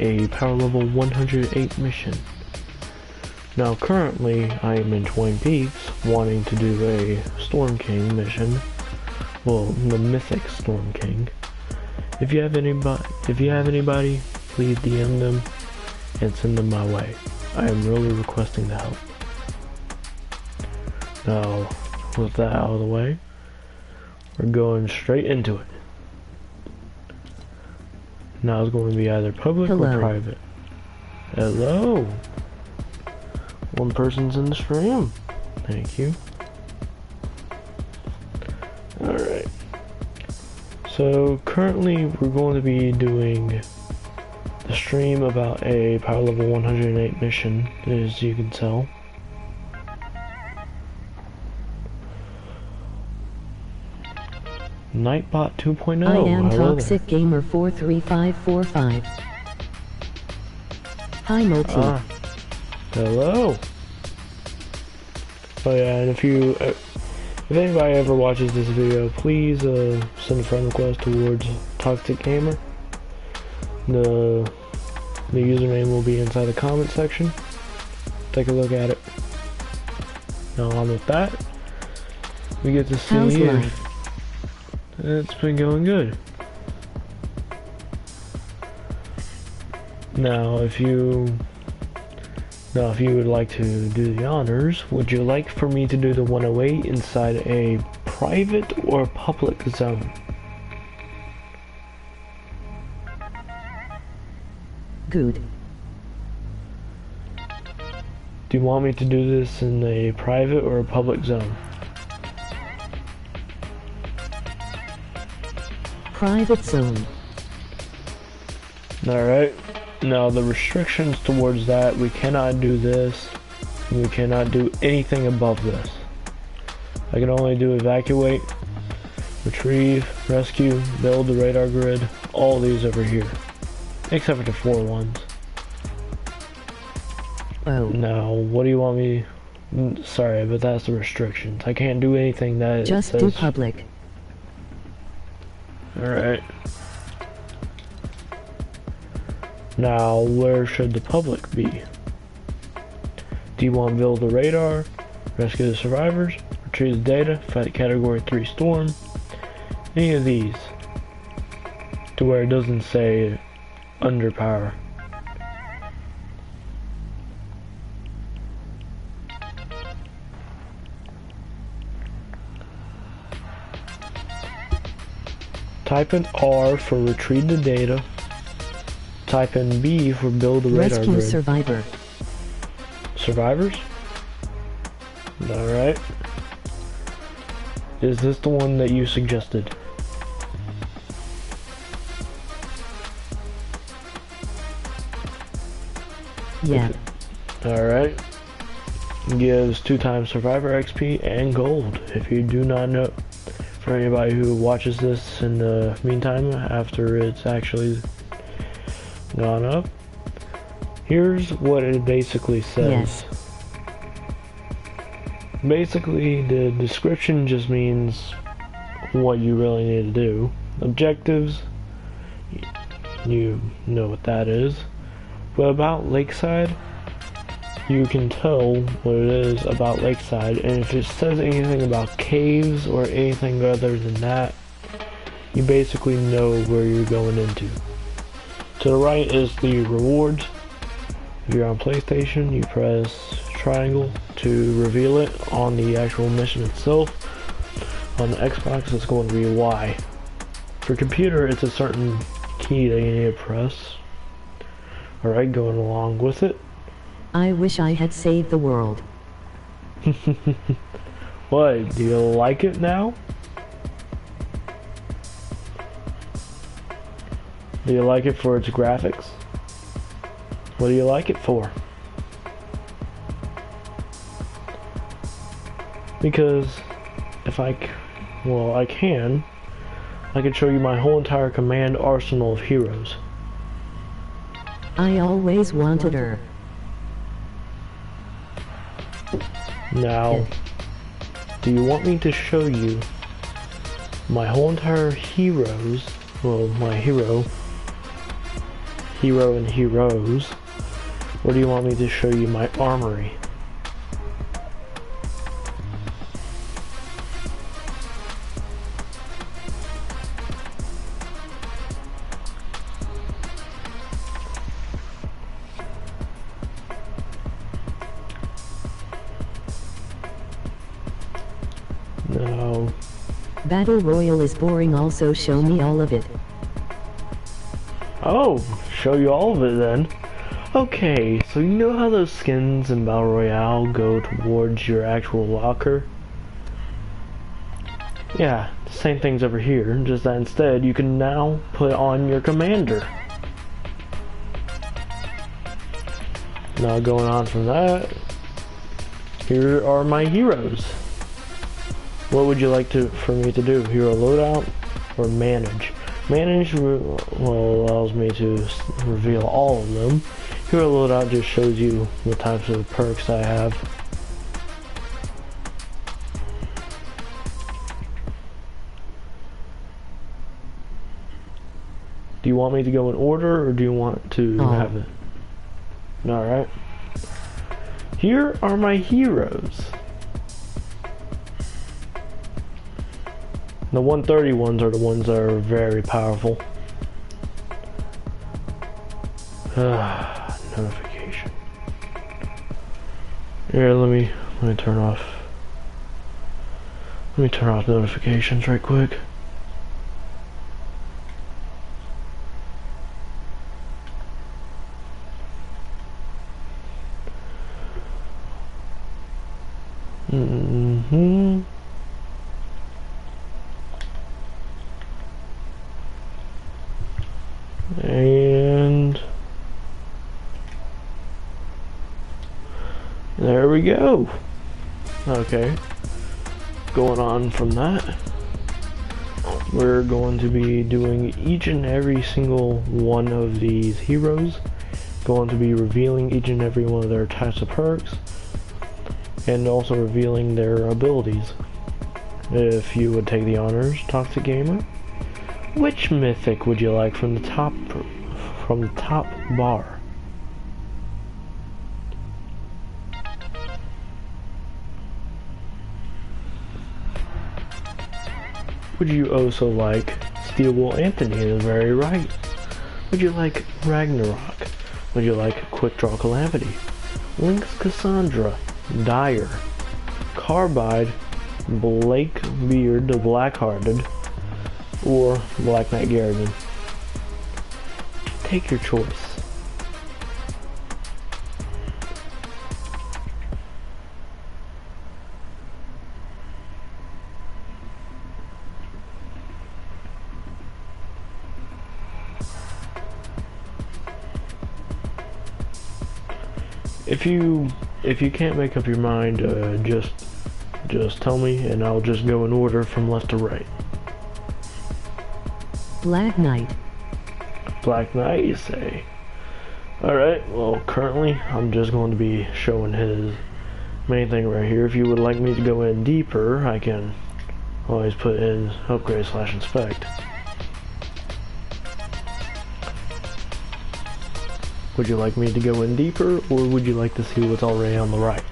a power level 108 mission. Now currently I am in Twin Peaks wanting to do a Storm King mission. Well, the Mythic Storm King. If you have anybody, please DM them and send them my way. I am really requesting the help. Now, with that out of the way, we're going straight into it. Now it's going to be either public or private. Hello! One person's in the stream. Thank you. Alright. So currently we're going to be doing the stream about a power level 108 mission, as you can tell. Nightbot 2.0. I am Toxic Gamer 43545. Hi Moti. Hello. Oh yeah, and if anybody ever watches this video, please send a friend request towards Toxic Gamer. The username will be inside the comment section. Take a look at it. Now on with that, we get to see How's you. life? It's been going good. Now if you would like to do the honors, would you like for me to do the 108 inside a private or public zone? Good. Do you want me to do this in a private or a public zone? Private zone. Alright. Now the restrictions towards that, we cannot do this. We cannot do anything above this. I can only do evacuate, retrieve, rescue, build the radar grid, all these over here. Except for the 4 ones. Oh. Now, what do you want me... Sorry, but that's the restrictions. I can't do anything that Just says... do public. Alright. Now, where should the public be? Do you want to build the radar, rescue the survivors, retrieve the data, fight category 3 storm? Any of these. To where it doesn't say underpower. Type in R for retrieve the data. Type in B for build the radar Rescue grid. survivor. Survivors? Alright. Is this the one that you suggested? Yeah. Alright. Gives 2 times survivor XP and gold. If you do not know, for anybody who watches this in the meantime after it's actually gone up, here's what it basically says. Yes. Basically, the description just means what you really need to do. Objectives, you know what that is. But about Lakeside, you can tell what it is about Lakeside, and if it says anything about caves or anything other than that, you basically know where you're going into. To the right is the rewards. If you're on PlayStation, you press triangle to reveal it on the actual mission itself. On the Xbox, it's going to be Y. For computer, it's a certain key that you need to press. Alright, going along with it. I wish I had saved the world. What, do you like it now? Do you like it for its graphics? What do you like it for? Because if I can show you my whole entire command arsenal of heroes. I always wanted her. Now, do you want me to show you my whole entire heroes, well, my hero hero and heroes, or do you want me to show you my armory? No. Battle Royale is boring, also show me all of it. Oh, show you all of it then. Okay, so you know how those skins in Battle Royale go towards your actual locker? Yeah, same thing's over here, just that instead you can now put on your commander. Now going on from that, here are my heroes. What would you like for me to do? Hero loadout or manage? Manage allows me to reveal all of them. Hero loadout just shows you the types of perks I have. Do you want me to go in order, or do you want to have it? Alright. Here are my heroes. The 130 ones are the ones that are very powerful. Notification. Here, let me turn off. Let me turn off notifications right quick. And there we go. Okay, going on from that, we're going to be doing each and every single one of these heroes, going to be revealing each and every one of their types of perks, and also revealing their abilities. If you would take the honors, Toxic Gamer, which mythic would you like from the top bar? Would you also like Steelwool Anthony? Is very right. Would you like Ragnarok? Would you like Quick Draw Calamity? Lynx Cassandra, Dire, Carbide, Blakebeard the Blackhearted, or Black Knight Garrigan? Take your choice. If you can't make up your mind, just tell me and I'll just go in order from left to right. Black Knight. Black Knight, you say? Alright, well currently I'm just going to be showing his main thing right here. If you would like me to go in deeper, I can always put in upgrade/inspect. Would you like me to go in deeper, or would you like to see what's already on the right?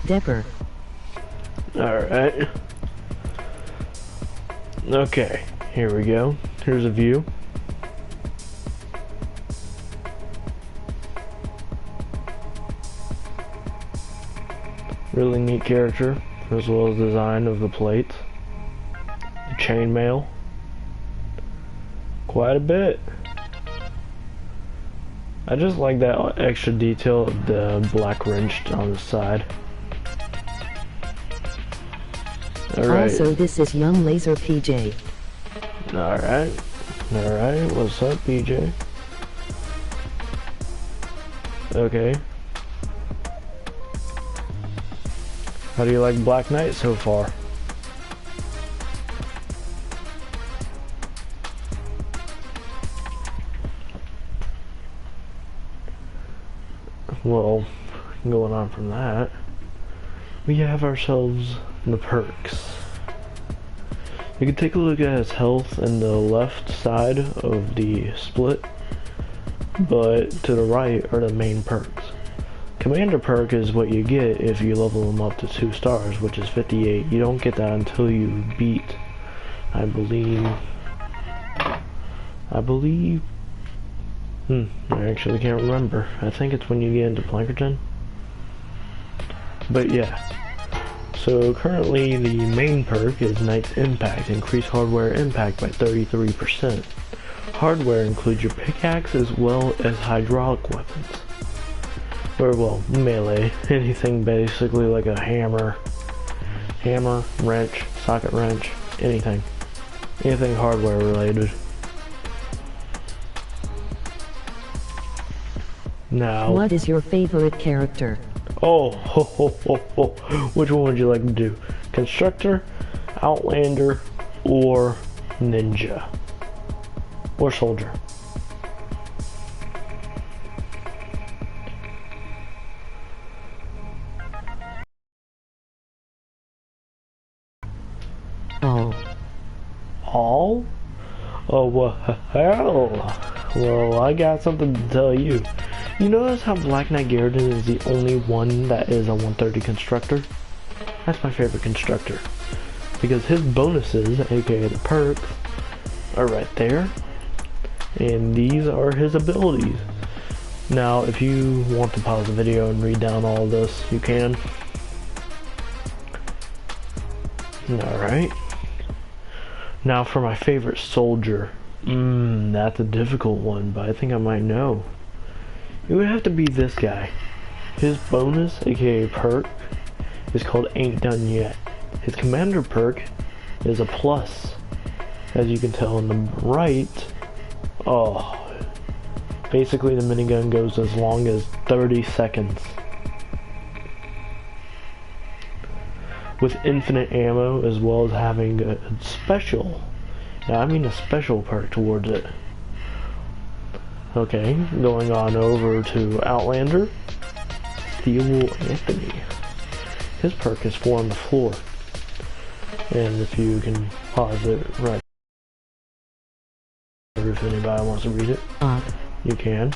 Depper. Alright. Okay, here we go. Here's a view. Really neat character, as well as design of the plates. The chainmail. Quite a bit. I just like that extra detail of the black wrench on the side. Alright. Also, this is Young Laser PJ. Alright. Alright, what's up, PJ? Okay. How do you like Black Knight so far? well, going on from that, we have ourselves the perks. You can take a look at his health in the left side of the split, but to the right are the main perks. Commander perk is what you get if you level him up to 2 stars, which is 58. You don't get that until you beat, I believe, I actually can't remember. I think it's when you get into Plankerton. But yeah. So currently the main perk is Knight's Impact. Increase hardware impact by 33%. Hardware includes your pickaxe as well as hydraulic weapons. Or well, melee. Anything basically like a hammer, wrench, socket wrench, anything. Anything hardware related. Now, What is your favorite character? oh, which one would you like to do? Constructor, Outlander, or Ninja? Or Soldier? All. All? Oh, well, hell. Well, I got something to tell you. You notice how Black Knight Garridan is the only one that is a 130 constructor? That's my favorite constructor. Because his bonuses, aka the perks, are right there. And these are his abilities. Now, if you want to pause the video and read down all this, you can. Alright. Now for my favorite soldier. That's a difficult one, but I think I might know. It would have to be this guy. His bonus, aka perk, is called Ain't Done Yet. His commander perk is a plus. As you can tell on the right, basically the minigun goes as long as 30 seconds. With infinite ammo, as well as having a special, now I mean a special perk towards it. Okay, going on over to Outlander, Steel Anthony. His perk is 4 on the floor. And if you can pause it right, if anybody wants to read it, you can.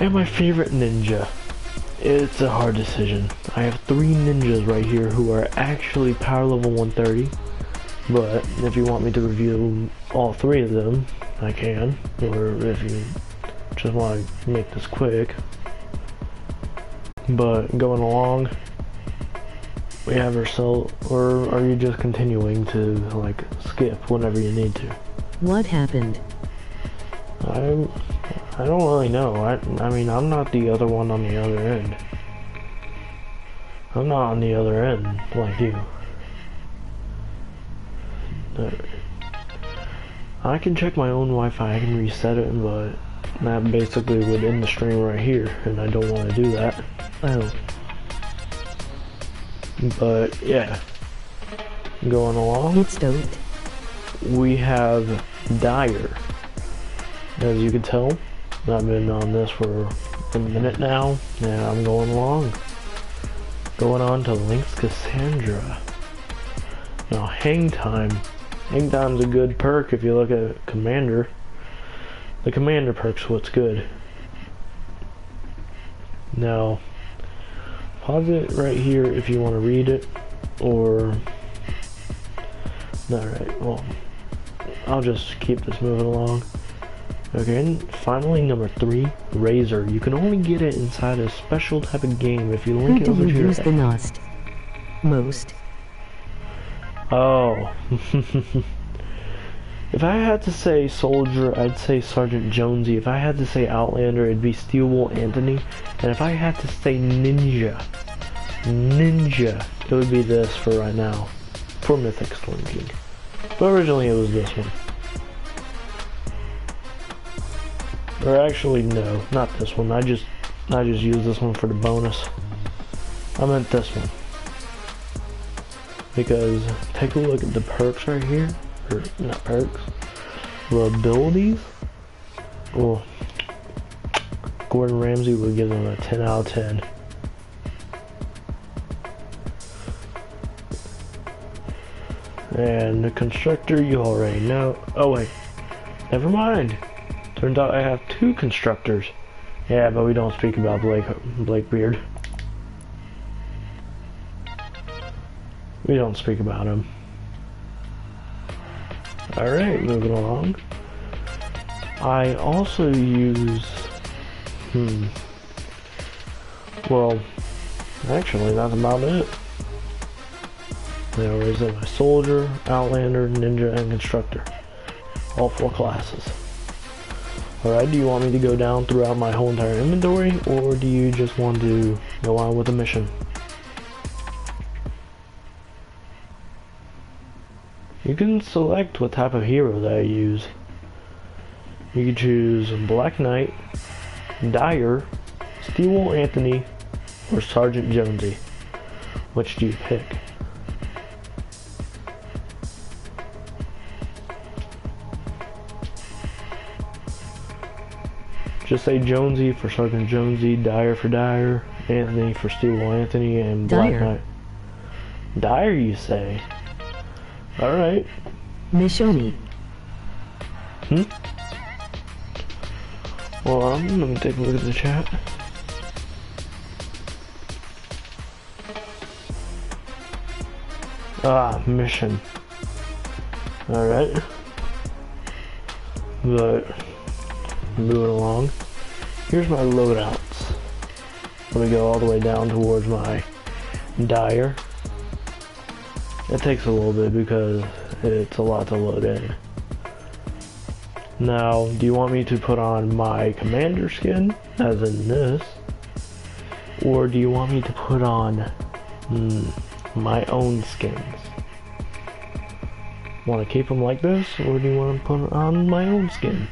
And my favorite ninja. It's a hard decision. I have 3 ninjas right here who are actually power level 130. But if you want me to review all 3 of them, I can. Or if you just want to make this quick. But going along, we have ourselves, or are you just continuing to like skip whenever you need to? What happened? I don't really know. I mean, I'm not the other one on the other end. I'm not on the other end like you. I can check my own Wi-Fi, I can reset it, but that basically would end the stream right here, and I don't want to do that. Oh. But yeah, going along, It's don't. we have Dyer. As you can tell, I've been on this for a minute now, and I'm going along. Going on to Lynx Cassandra. Now, Hang Time. Hang Time's a good perk if you look at Commander. The Commander perk's what's good. Now, pause it right here if you want to read it, or... Alright, well, I'll just keep this moving along. Okay, and finally number 3, Razor. You can only get it inside a special type of game if you Who link it do over you to your... use the most? Oh. If I had to say Soldier, I'd say Sergeant Jonesy. If I had to say Outlander, it'd be Steel Anthony. And if I had to say Ninja, it would be this for right now. For Mythic Slinking. But originally it was this one. Or actually, no, not this one. I just used this one for the bonus. I meant this one. Because, take a look at the perks right here. Or, not perks. The abilities. Oh. Gordon Ramsay would give them a 10 out of 10. And the constructor, you already know. Oh wait, never mind. Turns out I have 2 constructors. Yeah, but we don't speak about Blake Beard. We don't speak about him. Alright, moving along. I also use... Well, actually, that's about it. There is my Soldier, Outlander, Ninja, and Constructor. All 4 classes. Alright, do you want me to go down throughout my whole entire inventory, or do you just want to go on with the mission? You can select what type of hero that I use. You can choose Black Knight, Dyer, Steel Anthony, or Sergeant Jonesy. Which do you pick? Just say Jonesy for Sergeant Jonesy, Dyer for Dyer, Anthony for Steel Anthony, and Black Knight. Dyer, you say? Alright. Missione. Well, I'm gonna take a look at the chat. Mission. Alright. But, moving along. Here's my loadouts. Let me go all the way down towards my Dyer. It takes a little bit because it's a lot to load in. Now, do you want me to put on my commander skin, as in this? Or do you want me to put on my own skins? Want to keep them like this, or do you want to put on my own skin?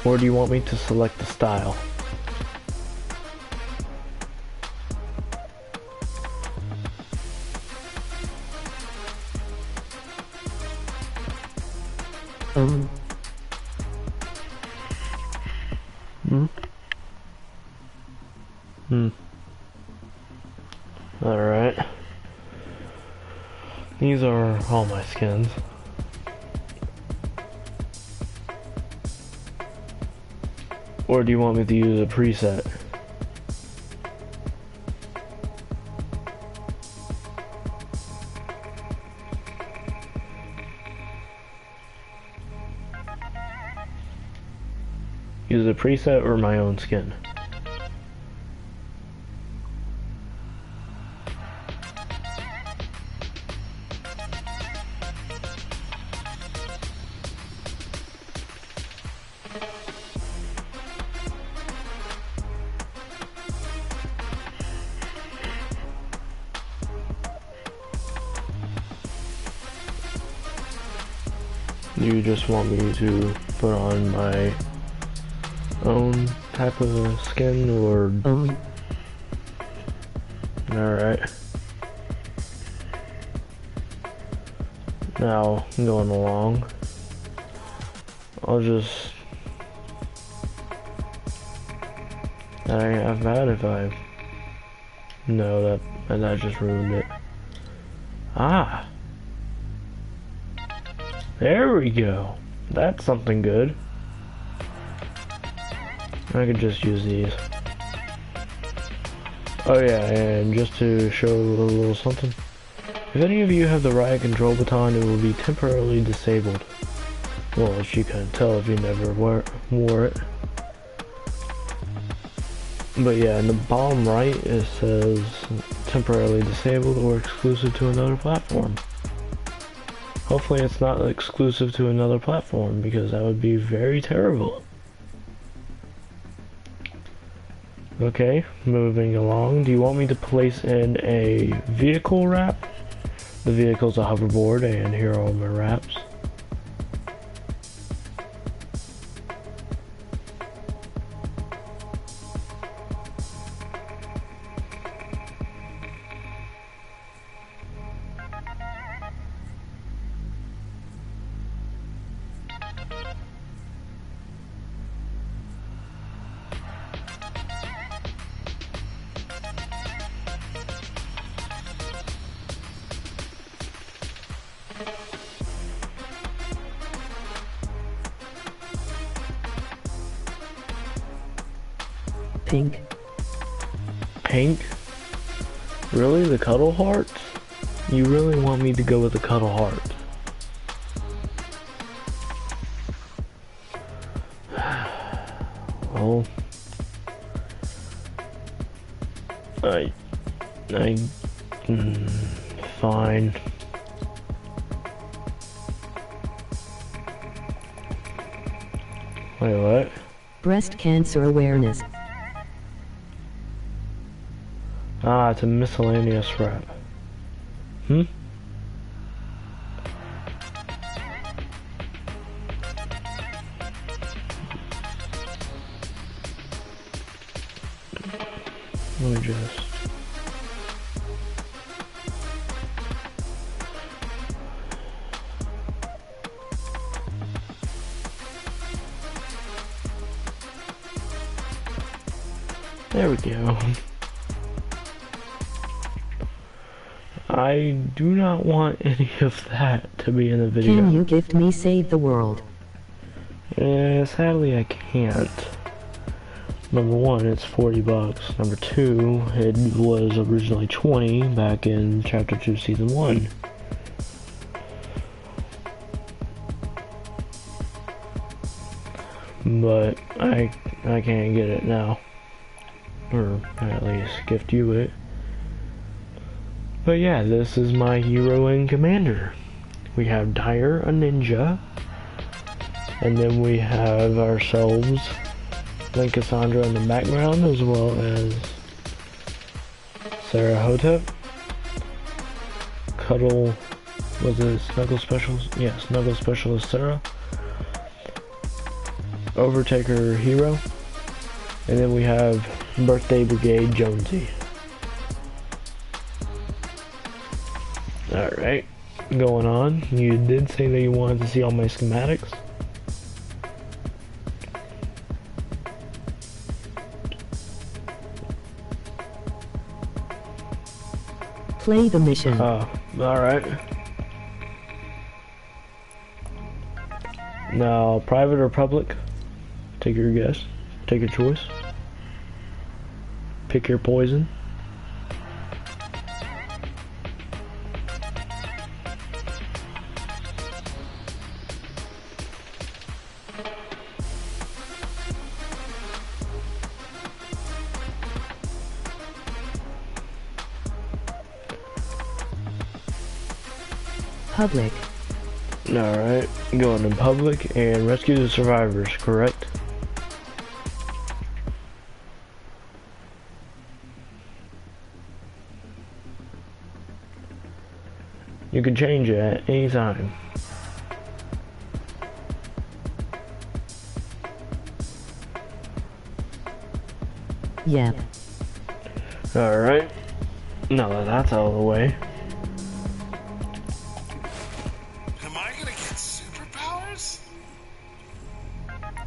Or do you want me to select the style? Alright. These are all my skins. Or do you want me to use a preset? Use a preset or my own skin? You just want me to put on my own type of skin, or... Alright. Now, going along, I'll just... That ain't half bad if I... No, that just ruined it. Ah! There we go. That's something good. I could just use these. Oh yeah, and just to show a little something. If any of you have the riot control baton, it will be temporarily disabled. Well, if you couldn't tell if you never wore it. But yeah, in the bottom right it says temporarily disabled or exclusive to another platform. Hopefully it's not exclusive to another platform, because that would be very terrible. Okay, moving along. Do you want me to place in a vehicle wrap? The vehicle's a hoverboard, and here are all my wraps. Pink. Pink? Really? The Cuddle Hearts? You really want me to go with the Cuddle Hearts? Well, fine. Wait, what? Breast cancer awareness. Ah, it's a miscellaneous rap. Hmm? Let me just... There we go. I do not want any of that to be in the video. Can you gift me Save the World? Sadly I can't. Number one, it's 40 bucks. Number two, it was originally 20 back in Chapter 2, Season 1. But I can't get it now. Or at least gift you it. But yeah, this is my hero and commander. We have Dyer, a ninja. And then we have ourselves Link Cassandra in the background, as well as Sarah Hotep. Cuddle, was it Snuggle Specialist? Yeah, Snuggle Specialist Sarah. Overtaker Hero. And then we have Birthday Brigade Jonesy. Alright, going on. You did say that you wanted to see all my schematics. Play the mission. Alright. Now, private or public? Take your guess. Take your choice. Pick your poison. Public. Alright, going in public and rescue the survivors, correct? You can change it at any time. Yep. Alright, now that that's out of the way. Am I gonna get superpowers?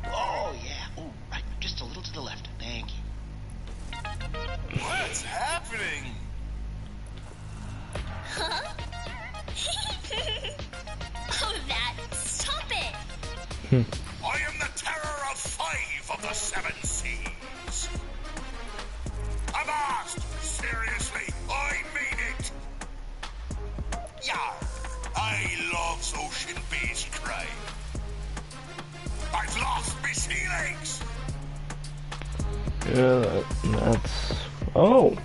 Oh, yeah. Oh, right. Just a little to the left. Thank you. What's happening? Huh? Oh, that. Stop it. I am the terror of 5 of the 7 seas. Avast! Seriously, I mean it. Yar! I love ocean-based crime. I've lost my sea legs. Yeah, that's... Oh!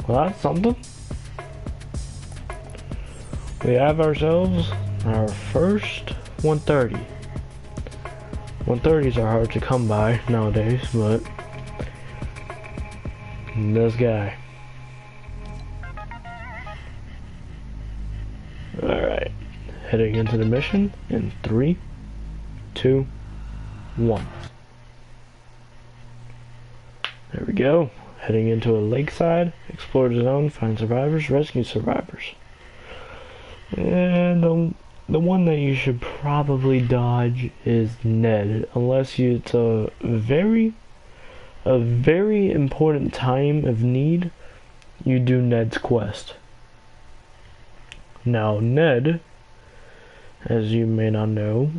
Well, that's something. We have ourselves our first 130. 130s are hard to come by nowadays, but... this guy. Alright. Heading into the mission in 3, 2, 1. There we go. Heading into a lakeside, explore the zone, find survivors, rescue survivors. And the one that you should probably dodge is Ned, unless it's a very important time of need. You do Ned's quest. Now Ned, as you may not know,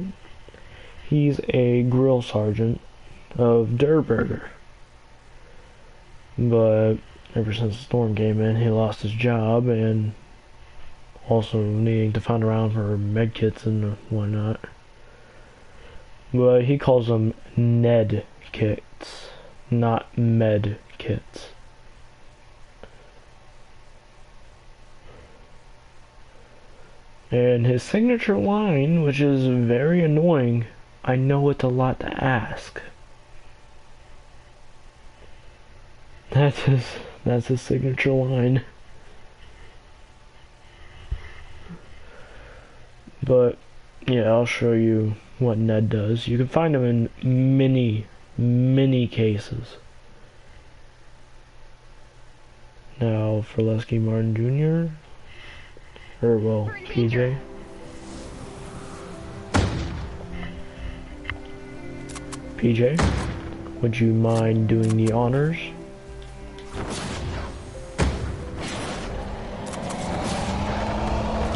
he's a grill sergeant of Durr Burger. But ever since the storm came in, he lost his job and also needing to find around for med kits and whatnot. But he calls them Ned kits, not med kits. And his signature line, which is very annoying, I know it's a lot to ask. That's his signature line. But yeah, I'll show you what Ned does. You can find him in many cases. Now for Lesky Martin Jr. Or well, PJ. PJ, would you mind doing the honors?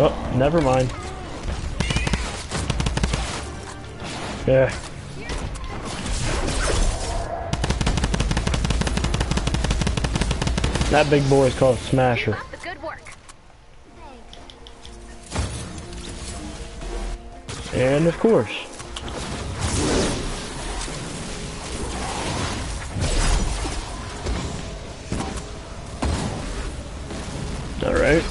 Oh, never mind. Yeah. That big boy is called Smasher. Good work. And of course. Alright.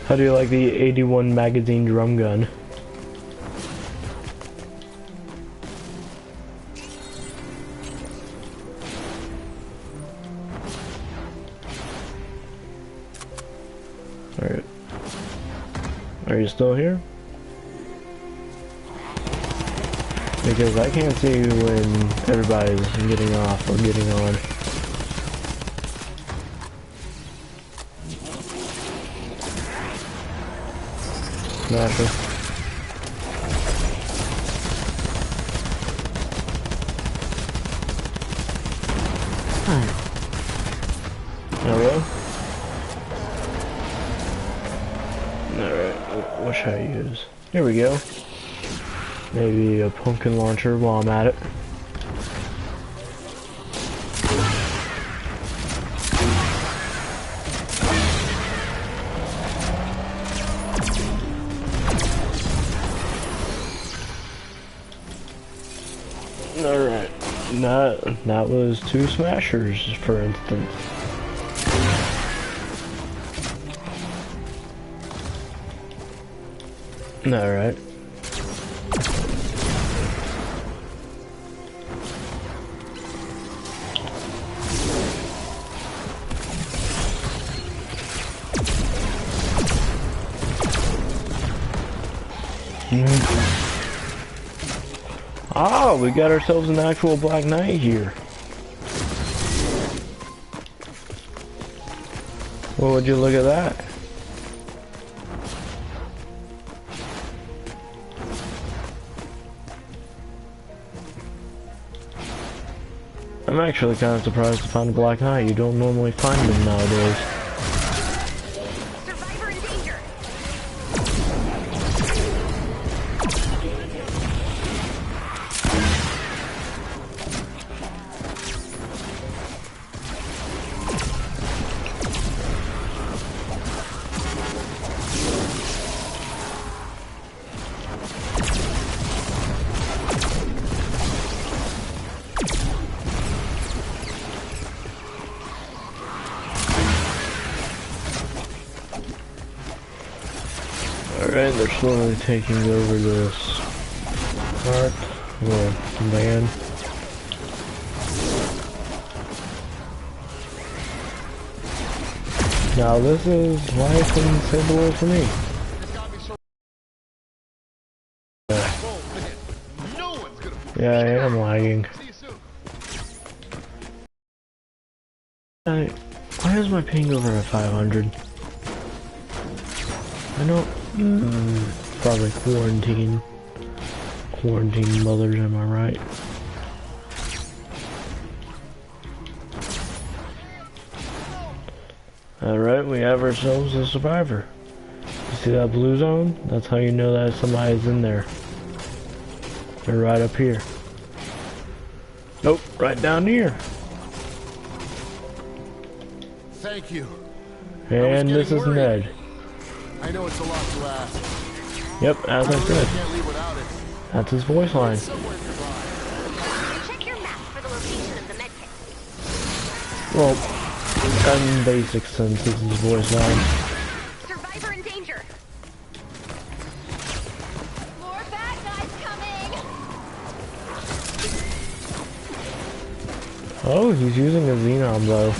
How do you like the 81 magazine drum gun? Alright. Are you still here? Because I can't see when everybody's getting off or getting on. Smasher. Hello? Alright, what should I use? Here we go. Maybe a pumpkin launcher while I'm at it. Alright, that was 2 smashers, for instance. Alright. Ah, we got ourselves an actual Black Knight here. Well, would you look at that? I'm actually kind of surprised to find a Black Knight. You don't normally find them nowadays. Survivor in danger. Alright, they're slowly taking over this part, well, land. Now this is why it couldn't save the world for me. Yeah, I am lagging. Why is my ping over at 500? I don't... probably quarantine. Quarantine mothers, am I right? Alright, we have ourselves a survivor. You see that blue zone? That's how you know that somebody's in there. They're right up here. Nope, right down here. Thank you. And this is worried. Ned. I know it's a lot to ask. Yep, as I I said, can't leave without it. that's his voice line. Somewhere nearby. Check your map for the location of the medkit. Well, in basic sense, this is his voice line. Survivor in danger. More bad guys coming. Oh, he's using a Xenon bow.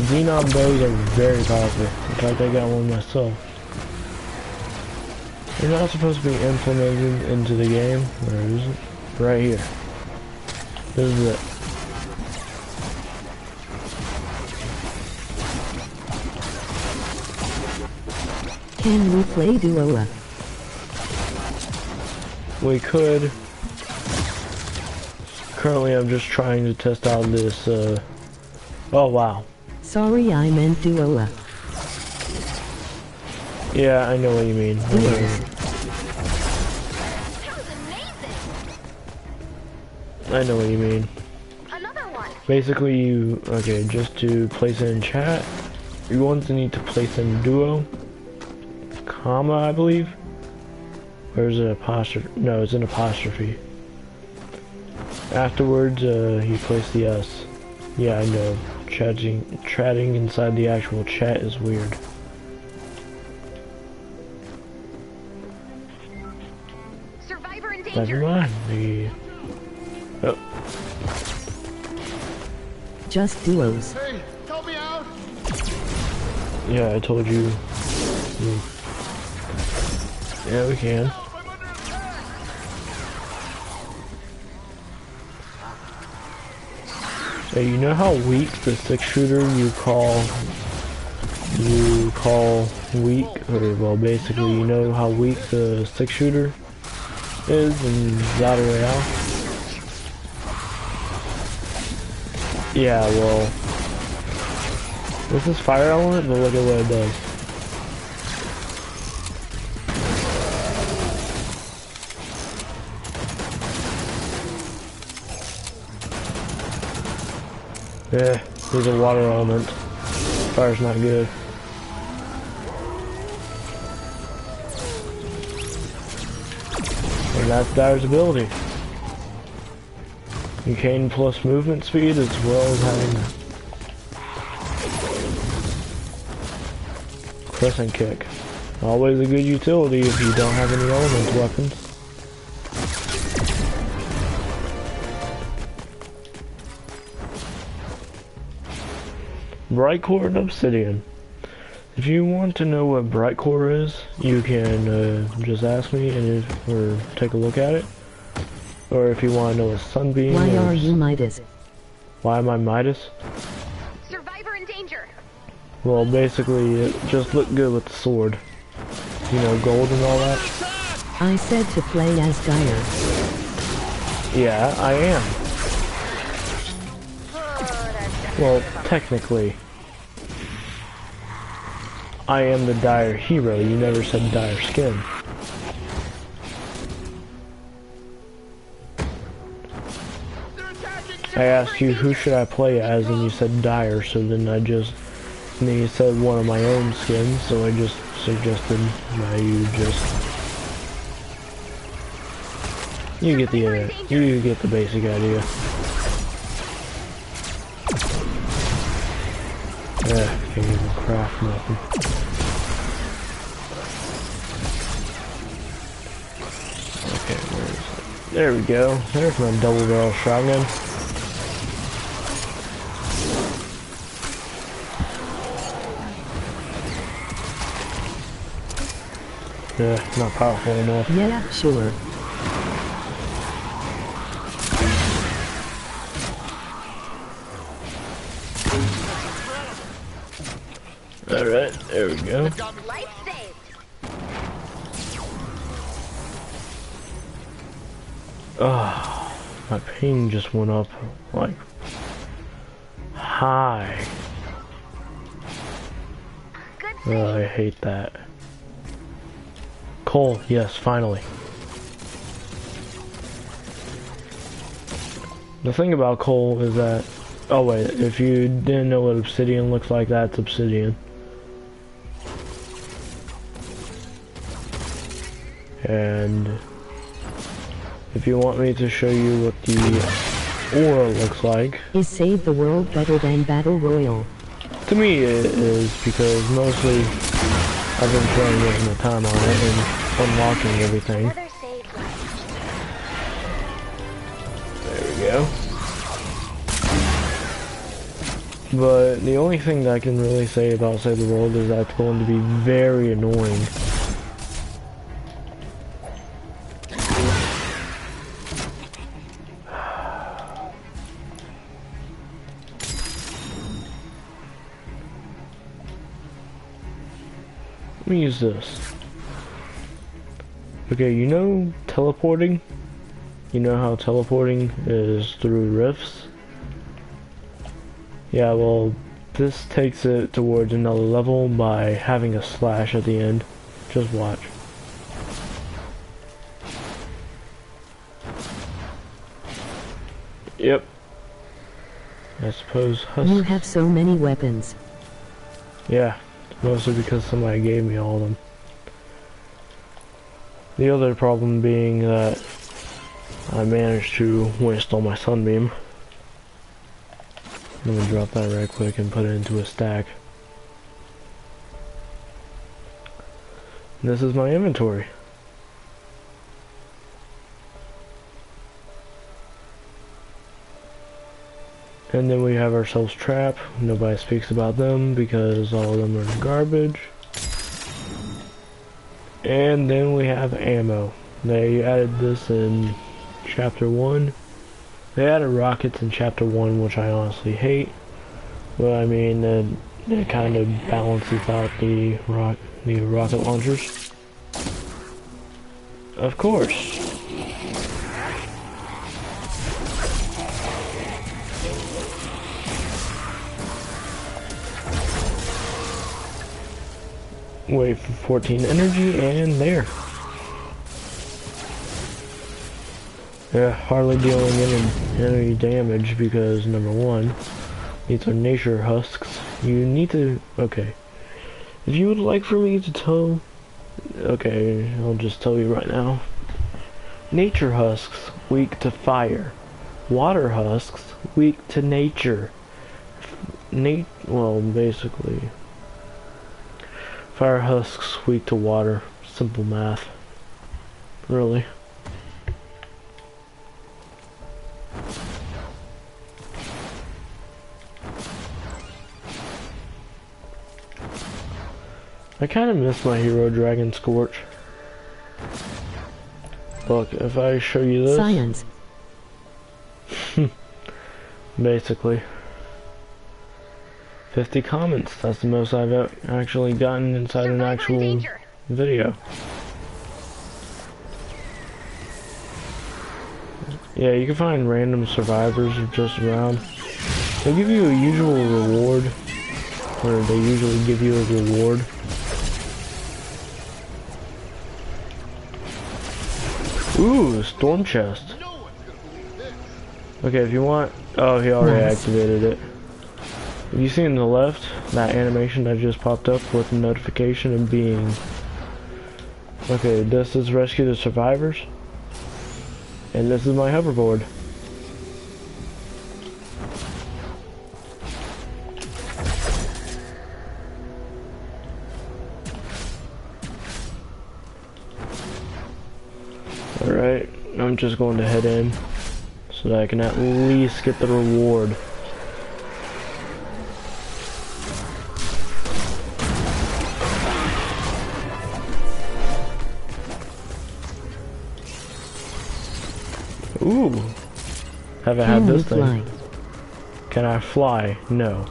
Xenon bows are very powerful. In fact, I got one myself. They're not supposed to be implemented into the game. Where is it? Right here. This is it. Can we play Duoa? We could. Currently, I'm just trying to test out this, oh wow. Sorry, I meant Duoa. Yeah, I know what you mean. That was amazing. I know what you mean. Another one. Basically, okay, just to place it in chat, you're going to need to place in duo, comma, I believe. Or is it apostrophe? No, it's an apostrophe. Afterwards, you place the S. Yeah, I know. Chatting inside the actual chat is weird. Survivor in Never danger. mind. Oh, Just duos. Hey, help me out! yeah, I told you. Yeah, we can. I'm under attack! Hey, you know how weak the 6-shooter you call weak, or well, basically, you know how weak the 6-shooter is in Battle Royale? Yeah, well, this is fire element, but look at what it does. Yeah, there's a water element. Fire's not good. And that's Dyer's ability. You gain plus movement speed as well as having crescent kick. Always a good utility if you don't have any element weapons. Bright Core and Obsidian. If you want to know what Bright Core is, you can just ask me or take a look at it. Or if you want to know what Sunbeam Why is. are you Midas? Why am I Midas? Survivor in danger. Well, basically, it just looked good with the sword. You know, gold and all that. I said to play as Dyer. Yeah, I am. Well, technically, I am the Dire hero. You never said Dire skin. I asked you who should I play as, and you said Dire. So then and then you said one of my own skins. So I just suggested that you get the basic idea. Yeah, can't even craft nothing. Okay, where is it? There we go. There's my double barrel shotgun. Yeah, not powerful enough. Yeah, sure. Alright, there we go. Life saved. Ah, my ping just went up like high. I hate that. Coal, yes, finally. The thing about coal is that... Oh wait, if you didn't know what obsidian looks like, that's obsidian. And if you want me to show you what the ore looks like... Is Save the World better than Battle Royale? To me it is, because mostly I've been playing the time on it and unlocking everything. Another save left. There we go. But the only thing that I can really say about Save the World is that it's going to be very annoying. Let me use this. Okay, you know teleporting? You know how teleporting is through rifts? Yeah, well, this takes it towards another level by having a slash at the end. Just watch. Yep. I suppose You have so many weapons. Yeah, mostly because somebody gave me all of them. The other problem being that I managed to waste all my sunbeam. Let me drop that right quick and put it into a stack. This is my inventory. And then we have ourselves trap. Nobody speaks about them because all of them are garbage. And then we have ammo. They added this in chapter 1. They added rockets in chapter 1, which I honestly hate. But I mean, it kind of balances out the rocket launchers. Of course. Wait for 14 energy, and there. Yeah, hardly dealing any damage because number one, these are nature husks. You need to, okay. If you would like for me to tell, okay, I'll just tell you right now. Nature husks, weak to fire. Water husks, weak to nature. Well, basically. Fire husks, weak to water. Simple math. Really. I kind of miss my hero Dragon Scorch. Look, if I show you this... Science. Basically. 50 comments. That's the most I've actually gotten inside an actual video. Yeah, you can find random survivors just around. They give you a usual reward. Or they usually give you a reward. Ooh, storm chest. Okay, if you want... Oh, he already activated it. Have you seen on the left, that animation that just popped up with a notification of being... Okay, this is Rescue the Survivors. And this is my hoverboard. Alright, I'm just going to head in so that I can at least get the reward. Ooh, haven't had this thing. Can I fly? No.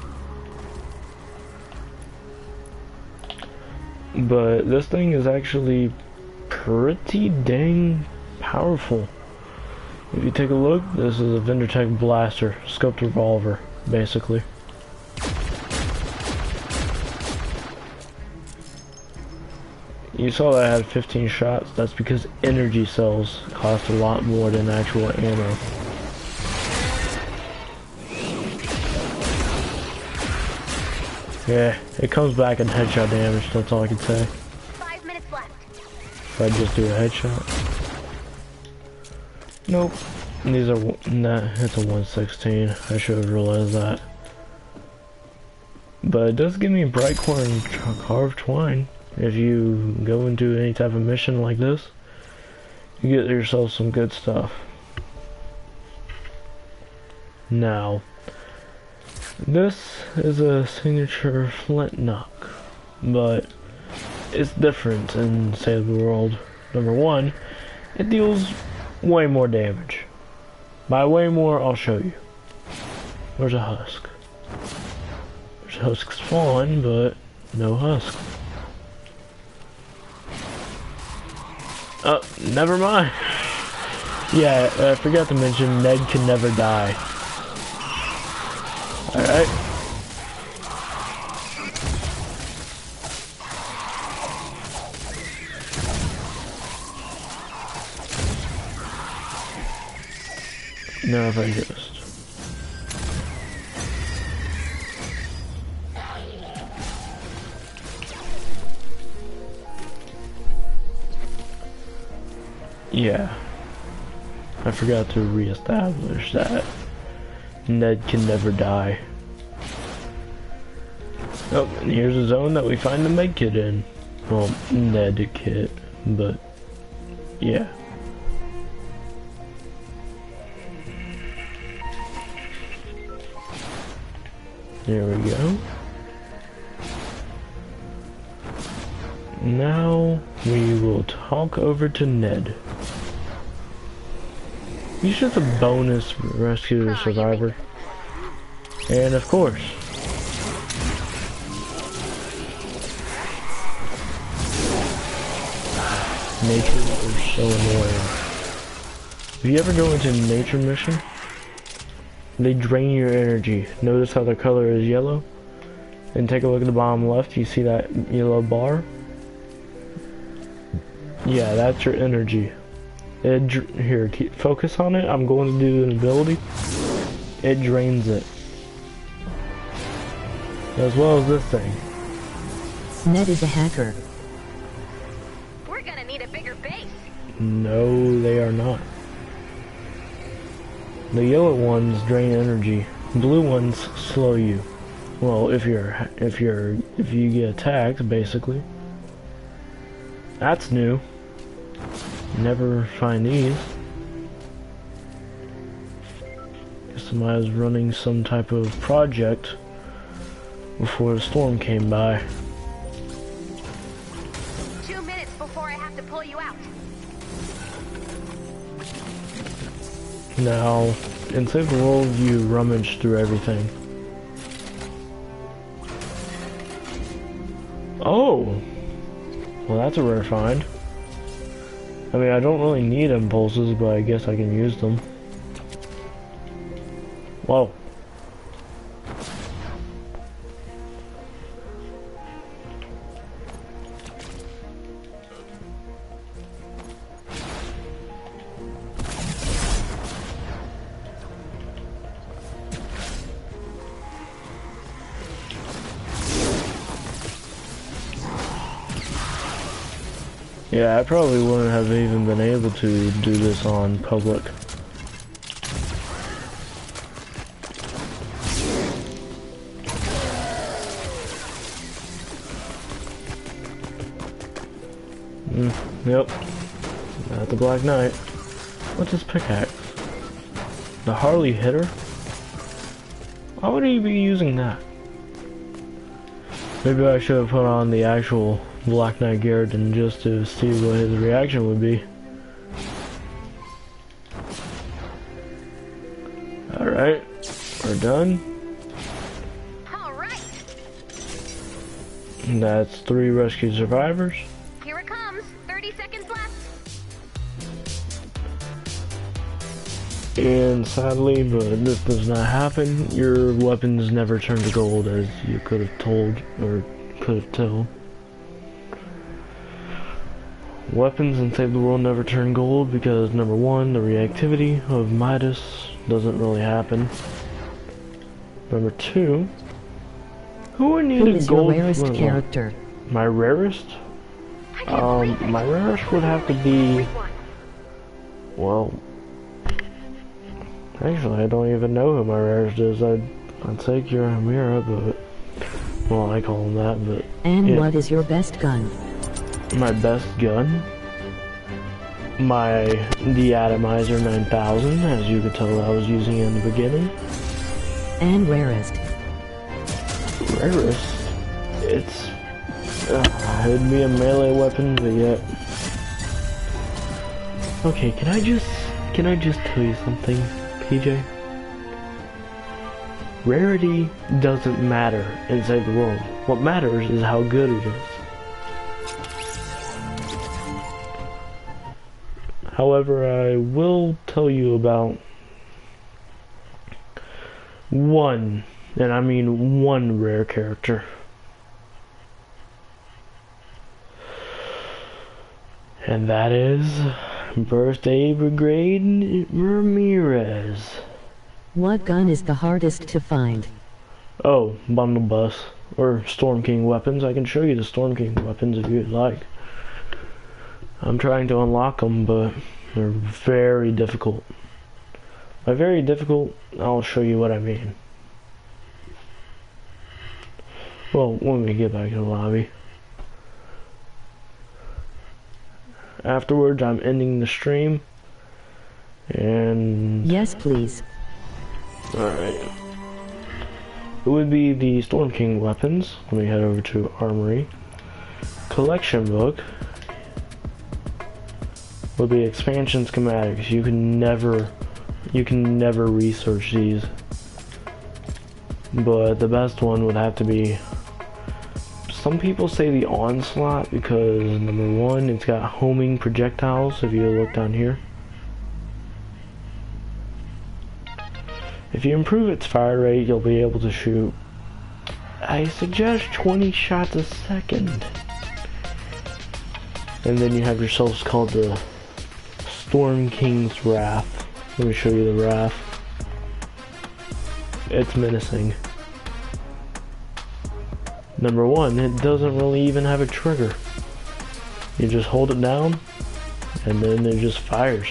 But this thing is actually pretty dang powerful. If you take a look, this is a Vendertech blaster, scoped revolver, basically. You saw that I had 15 shots. That's because energy cells cost a lot more than actual ammo. Yeah, it comes back in headshot damage, that's all I can say. 5 minutes left. If I just do a headshot. Nope. These are, nah, it's a 116. I should have realized that. But it does give me bright core and carved twine. If you go into any type of mission like this, you get yourself some good stuff. Now, this is a signature flint knock, but it's different in Save the World. Number one, it deals way more damage. By way more, I'll show you. Where's a husk? There's husks spawn, but no husk. Oh, never mind. Yeah, I forgot to mention Ned can never die. Alright. Now if I just... Yeah. I forgot to reestablish that Ned can never die. Oh, and here's a zone that we find the med kit in. Well, Ned kit, but yeah. There we go. Now we will talk over to Ned. He's just a bonus rescue or survivor. And of course, nature is so annoying. If you ever go into a nature mission, they drain your energy. Notice how the color is yellow? And take a look at the bottom left, you see that yellow bar? Yeah, that's your energy. Here, focus on it. I'm going to do an ability. It drains it. As well as this thing. Ned is a hacker. We're gonna need a bigger base. No, they are not. The yellow ones drain energy. Blue ones slow you. Well, if you get attacked, basically. That's new. Never find these. Guess somebody was running some type of project before the storm came by. 2 minutes before I have to pull you out. Now, in Save the World, you rummage through everything. Oh! Well, that's a rare find. I mean, I don't really need impulses, but I guess I can use them. Whoa. Yeah, I probably wouldn't have even been able to do this on public. Yep. Not the Black Knight. What's his pickaxe? The Harley Hitter? Why would he be using that? Maybe I should have put on the actual Black Knight Garriton just to see what his reaction would be. Alright, we're done. Alright, That's 3 rescued survivors. here it comes. 30 seconds left. And sadly, but this does not happen, your weapons never turn to gold as you could have told, or could have told. Weapons in Save the World never turn gold because number one, the reactivity of Midas doesn't really happen. Number two, who would need Who a is your gold rarest flintlock? character? My rarest? I can't believe it. My rarest would have to be, Everyone. well, actually I don't even know who my rarest is. I'd say Kiramira, but, well, I call him that, but And yeah. what is your best gun? My best gun? The Atomizer 9000, as you could tell I was using in the beginning. And rarest. Rarest? It'd be a melee weapon, but yet. Okay, can I just tell you something, PJ? Rarity doesn't matter in Save the World. What matters is how good it is. However, I will tell you about one, and I mean one rare character. And that is Birthday Brigade Ramirez. What gun is the hardest to find? Oh, Bundle Bus. Or Storm King weapons. I can show you the Storm King weapons if you'd like. I'm trying to unlock them, but they're very difficult. By very difficult, I'll show you what I mean. Well, when we get back in the lobby. Afterwards, I'm ending the stream. And... Yes, please. alright. It would be the Storm King weapons. Let me head over to Armory. Collection book would be expansion schematics. You can never research these. But the best one would have to be, some people say the Onslaught because number one, it's got homing projectiles if you look down here. If you improve its fire rate, you'll be able to shoot, I suggest 20 shots a second. And then you have yourselves called the Storm King's Wrath. Let me show you the Wrath. It's menacing. Number one, it doesn't really even have a trigger. You just hold it down, and then it just fires.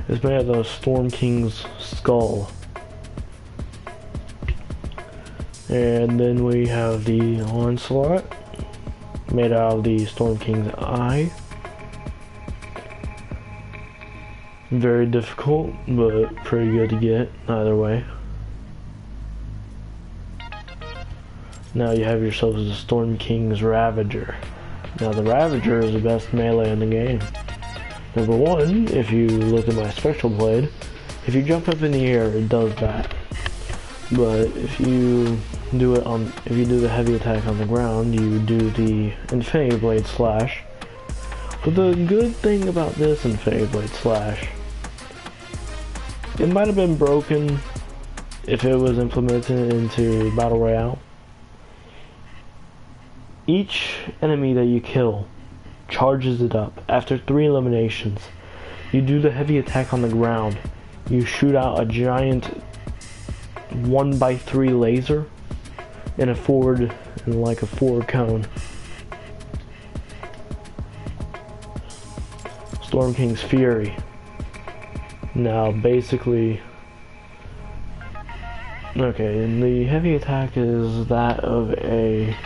It's made out of the Storm King's skull. And then we have the Onslaught, made out of the Storm King's eye. Very difficult, but pretty good to get either way. Now you have yourselves the Storm King's Ravager. Now the Ravager is the best melee in the game. Number one, if you look at my special blade, if you jump up in the air, it does that. But if you do the heavy attack on the ground, you do the Infinity Blade Slash. But the good thing about this Infinity Blade Slash, it might have been broken if it was implemented into Battle Royale. Each enemy that you kill charges it up. After 3 eliminations, you do the heavy attack on the ground. You shoot out a giant 1x3 laser in a forward cone. Storm King's Fury. Now basically, okay, and the heavy attack is that of a,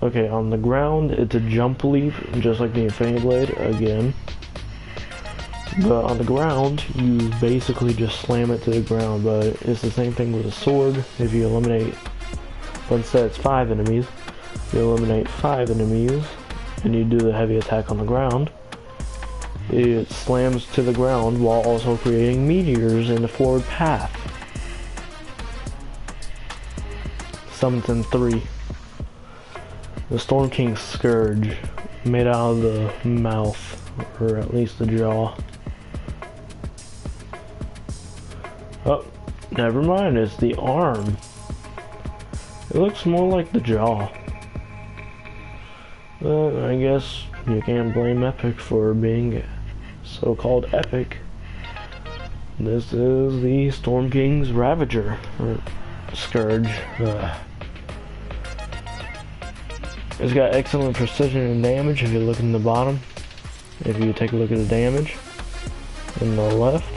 okay, on the ground it's a jump leap, just like the Infinity Blade again. But on the ground, you basically just slam it to the ground, but it's the same thing with a sword. If you eliminate, but instead it's 5 enemies, you eliminate 5 enemies, and you do the heavy attack on the ground. It slams to the ground while also creating meteors in the forward path. Summons in 3. The Storm King's Scourge, made out of the mouth, or at least the jaw. Oh, never mind, it's the arm. It looks more like the jaw. But I guess you can't blame Epic for being so-called epic. This is the Storm King's Ravager, or Scourge. It's got excellent precision and damage if you look in the bottom. If you take a look at the damage in the left,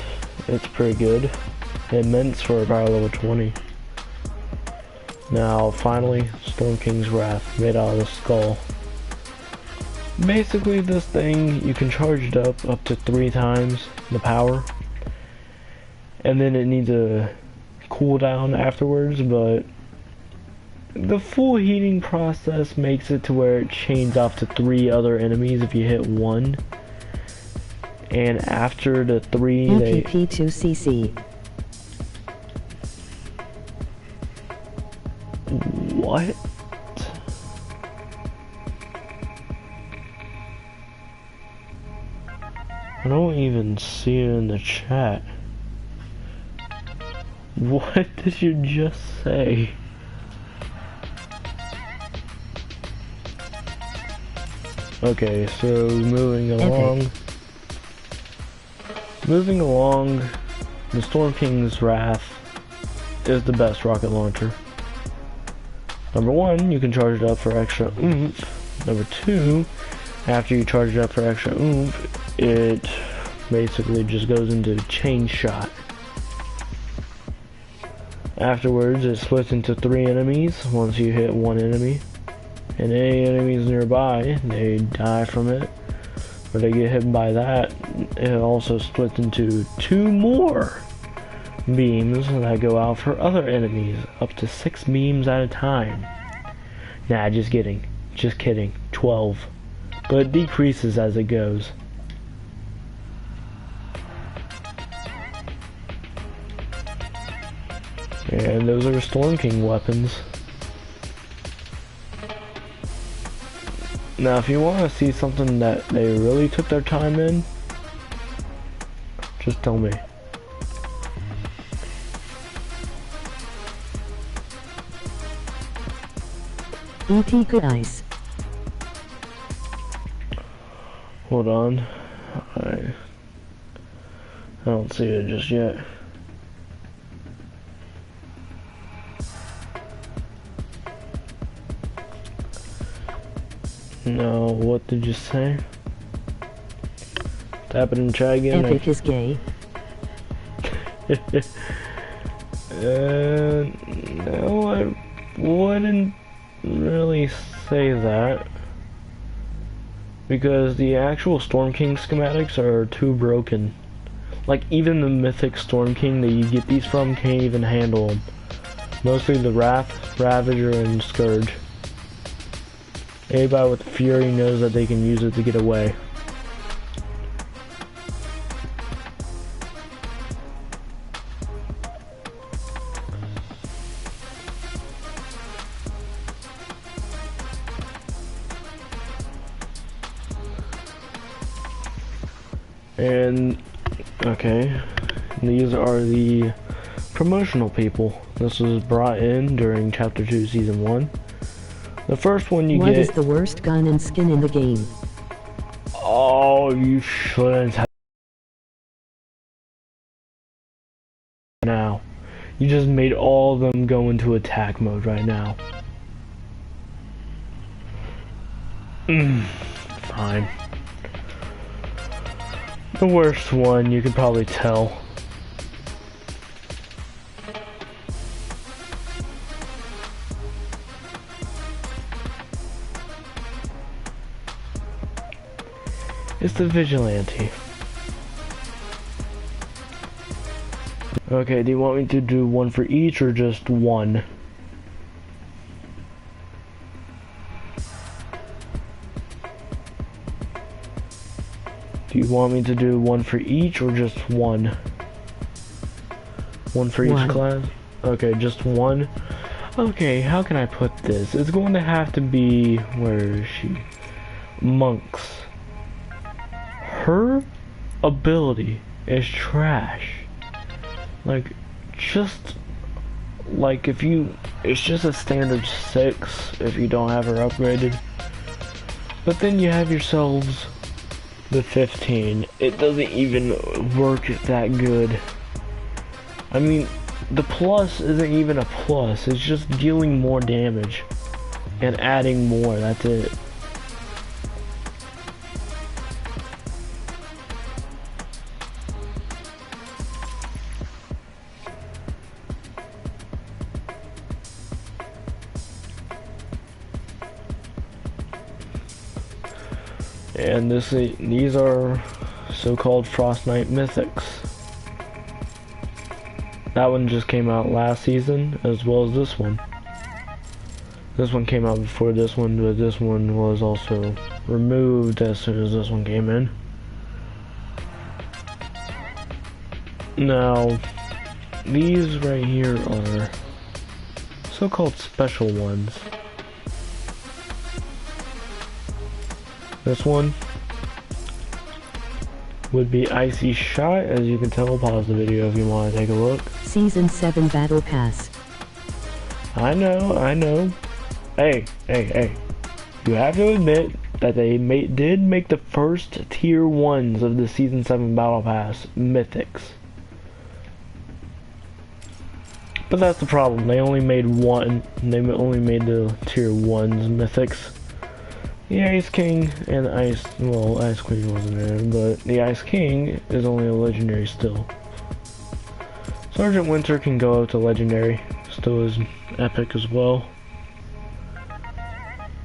it's pretty good. Immense for a power level 20. Now, finally, Storm King's Wrath, made out of the skull. Basically, this thing, you can charge it up to 3 times the power. And then it needs a cooldown afterwards, but the full heating process makes it to where it chains off to 3 other enemies if you hit 1. And after the 3, UPP2CC. What? I don't even see it in the chat. What did you just say? Okay, so moving along. Moving along, the Storm King's Wrath is the best rocket launcher. Number 1, you can charge it up for extra oomph. Number 2, after you charge it up for extra oomph, it basically just goes into chain shot. Afterwards, it splits into 3 enemies once you hit 1 enemy. And any enemies nearby, they die from it, or they get hit by that. It also splits into 2 more beams that go out for other enemies, up to 6 beams at a time. Nah, just kidding. 12. But it decreases as it goes. And those are Storm King weapons. Now, if you want to see something that they really took their time in, just tell me. EP Good Ice. Hold on. I don't see it just yet. No, what did you say? Tap it in chat again. Epic is gay. No, I wouldn't really say that. Because the actual Storm King schematics are too broken. Like, even the Mythic Storm King that you get these from can't even handle them. Mostly the Wrath, Ravager, and Scourge. Anybody with Fury knows that they can use it to get away. And, okay, these are the promotional people. This was brought in during Chapter 2, Season 1. The first one you What get... is the worst gun and skin in the game? Oh, you shouldn't have... Now. You just made all of them go into attack mode right now. Fine. The worst one, you can probably tell. It's the Vigilante. Okay, do you want me to do one for each or just one? Do you want me to do one for each or just one? One for each class? Okay, just one. Okay, how can I put this? It's going to have to be, where is she? Monks. Her ability is trash. Like, just like if you, it's just a standard 6 if you don't have her upgraded. But then you have yourselves the 15. It doesn't even work that good. I mean, the plus isn't even a plus. It's just dealing more damage and adding more. That's it. And these are so-called Frost Knight Mythics. That one just came out last season, as well as this one. This one came out before this one, but this one was also removed as soon as this one came in. Now, these right here are so-called special ones. This one would be Icy Shot, as you can tell. Pause the video if you want to take a look. Season 7 Battle Pass. I know. Hey. You have to admit that they did make the first tier 1s of the Season 7 Battle Pass mythics. But that's the problem. They only made one. They only made the tier 1s mythics. The Ice King and Ice Queen wasn't there, but the Ice King is only a legendary still. Sergeant Winter can go up to legendary, still is epic as well.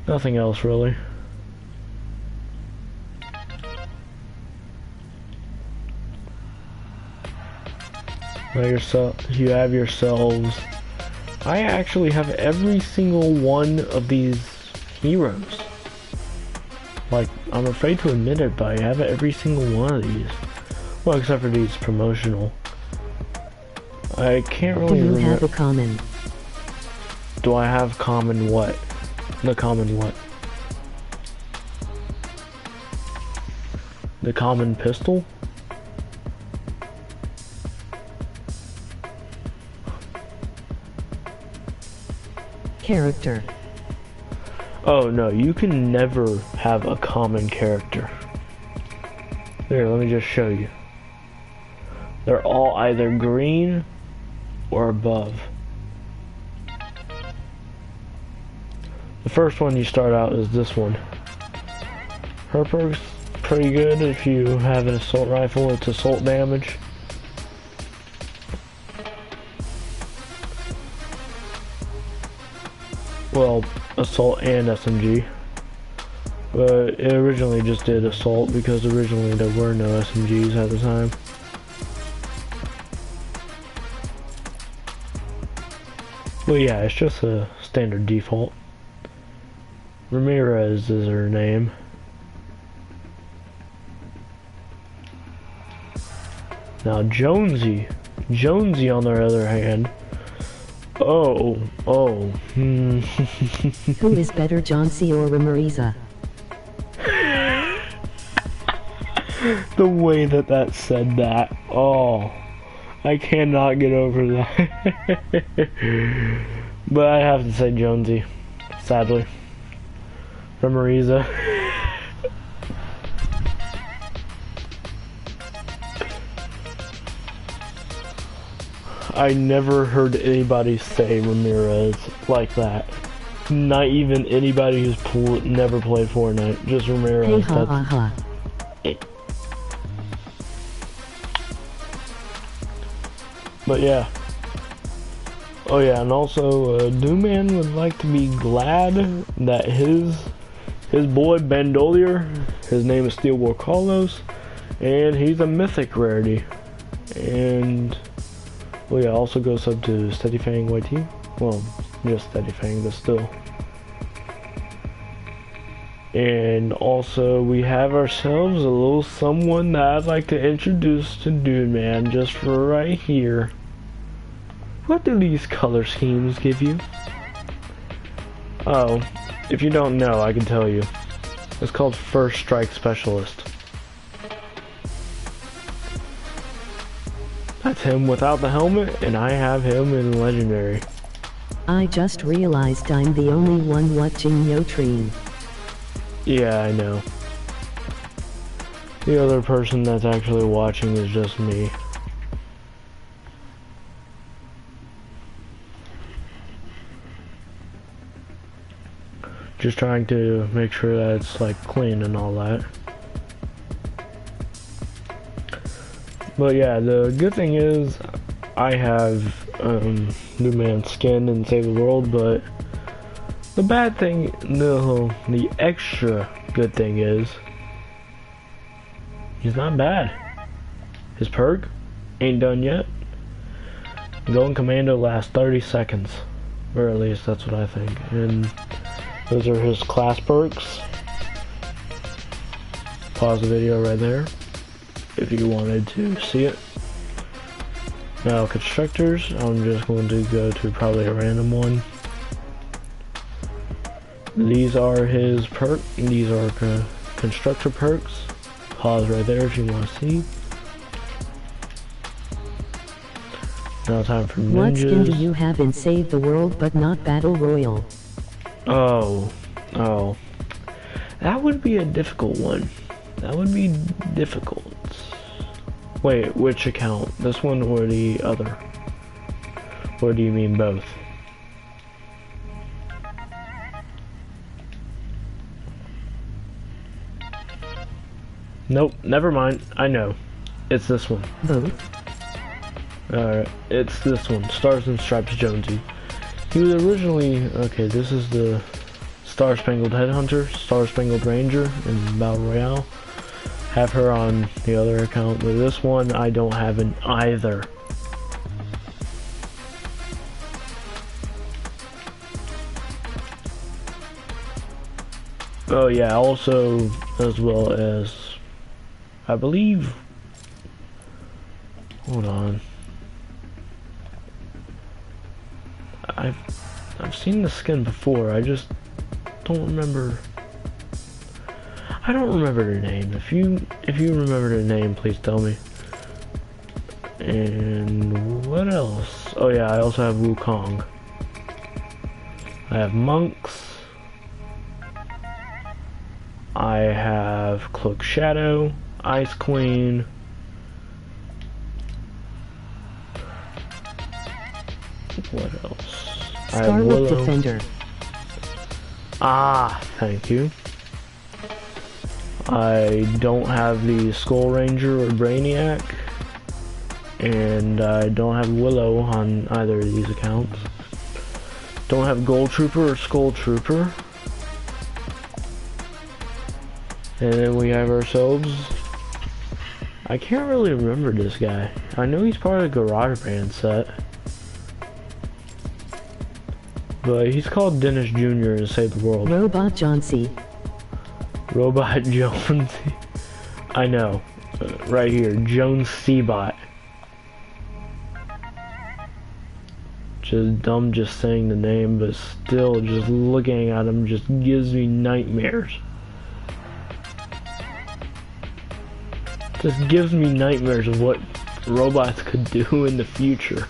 Nothing else really. Now you have yourselves. I actually have every single one of these heroes. Like, I'm afraid to admit it, but I have every single one of these. Well, except for these promotional. I can't really remember. Do you have a common? Do I have common what? The common what? The common pistol? Character. Oh no, you can never have a common character. Here, let me just show you. They're all either green or above. The first one you start out is this one. Her perk's pretty good if you have an assault rifle. It's assault damage. Well, assault and SMG, but it originally just did assault because originally there were no SMGs at the time. Well, yeah, it's just a standard default. Ramirez is her name. Now Jonesy on the other hand. Who is better, John C. or Ramiriza? The way that said that. Oh, I cannot get over that. But I have to say Jonesy, sadly. Ramiriza. I never heard anybody say Ramirez like that. Not even anybody who's never played Fortnite. Just Ramirez. Hey, ha ha ha. But yeah. Oh yeah, and also Doomman would like to be glad that his boy Bandolier, his name is Steel War Carlos, and he's a mythic rarity. And well, yeah, also goes up to Steady Fang YT. Well, just Steady Fang, but still. And also, we have ourselves a little someone that I'd like to introduce to Dude Man, just for right here. What do these color schemes give you? Oh, if you don't know, I can tell you. It's called First Strike Specialist. That's him without the helmet, and I have him in legendary. I just realized I'm the only one watching Yotreen. Yeah, I know. The other person that's actually watching is just me. Just trying to make sure that it's like clean and all that. But yeah, the good thing is I have New Man skin and Save the World, but the bad thing, the extra good thing is he's not bad. His perk ain't done yet. Going Commando lasts 30 seconds, or at least that's what I think. And those are his class perks. Pause the video right there if you wanted to see it. Now constructors, I'm just going to go to probably a random one. These are his perks. These are constructor perks. Pause right there if you want to see. Now time for ninjas. What skin do you have in Save the World but not Battle Royale? Oh, that would be a difficult one. That would be difficult. Wait, which account? This one or the other? Or do you mean both? Nope, never mind. I know. It's this one. Both? Alright, it's this one. Stars and Stripes Jonesy. He was originally... Okay, this is the Star Spangled Headhunter, Star Spangled Ranger in Battle Royale. Have her on the other account, but this one I don't have in either. Oh yeah, also as well as I believe, hold on, I've seen the skin before, I just don't remember. I don't remember the name. If you remember the name, please tell me. And what else? Oh yeah, I also have Wukong. I have Monks. I have Cloak Shadow, Ice Queen. What else? I have Scarlet Willow. Defender. Ah, thank you. I don't have the Skull Ranger or Brainiac, and I don't have Willow on either of these accounts. Don't have Gold Trooper or Skull Trooper. And then we have ourselves... I can't really remember this guy. I know he's part of the Garage Band set. But he's called Dennis Jr. in Save the World. Robot Johnsy. Robot Jones. I know. Right here. Jones Seabot. Just dumb just saying the name, but still just looking at him just gives me nightmares. Just gives me nightmares of what robots could do in the future.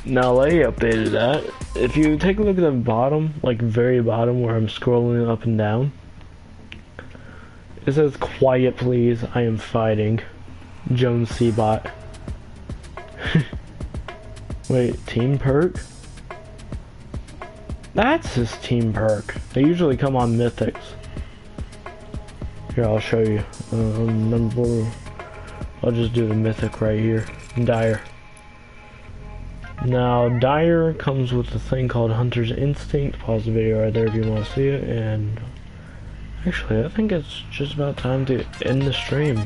Now they updated that. If you take a look at the bottom, like very bottom where I'm scrolling up and down, it says quiet please, I am fighting Jones Seabot. Wait, team perk? That's his team perk. They usually come on mythics. Here, I'll show you. I'll just do the mythic right here. Dire. Now, Dire comes with a thing called Hunter's Instinct. Pause the video right there if you want to see it. And actually, I think it's just about time to end the stream.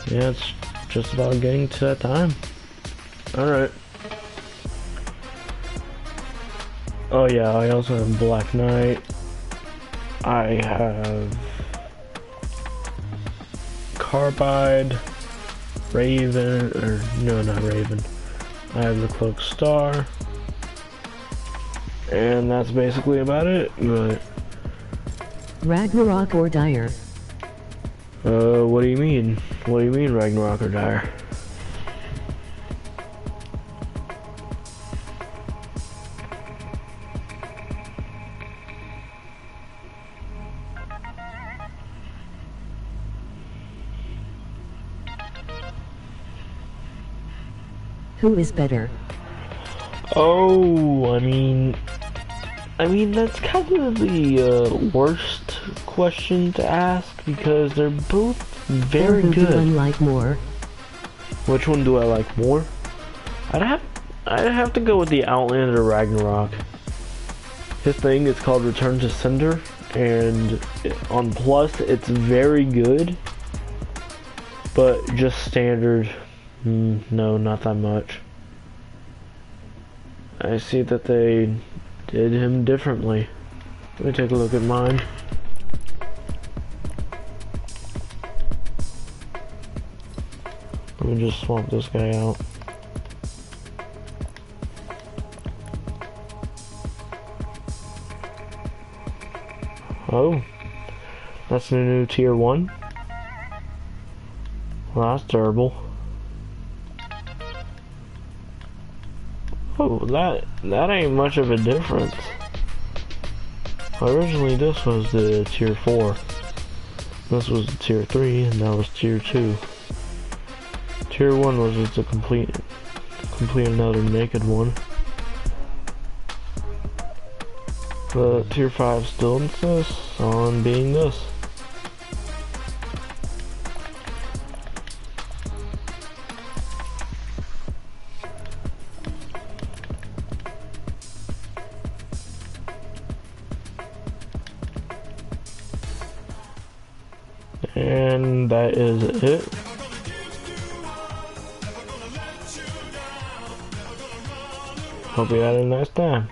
Yeah, it's just about getting to that time. Alright. Oh yeah, I also have Black Knight. I have Carbide, Raven, or no, not Raven. I have the Cloak Star. And that's basically about it, but... Ragnarok or Dire? What do you mean? What do you mean Ragnarok or Dire? Who is better? Oh, I mean that's kind of the worst question to ask because they're both very Who good. do you like more? Which one do I like more? I'd have to go with the Outlander Ragnarok. His thing is called Return to Cinder, and on Plus it's very good, but just standard. No, not that much. I see that they did him differently. Let me take a look at mine. Let me just swap this guy out. Oh, that's the new tier 1. Well, that's terrible. Oh, that ain't much of a difference. Originally this was the tier 4. This was the tier 3, and that was tier 2. Tier 1 was just a complete another naked one. But tier 5 still insists on being this. And that is it. Hope you had a nice time.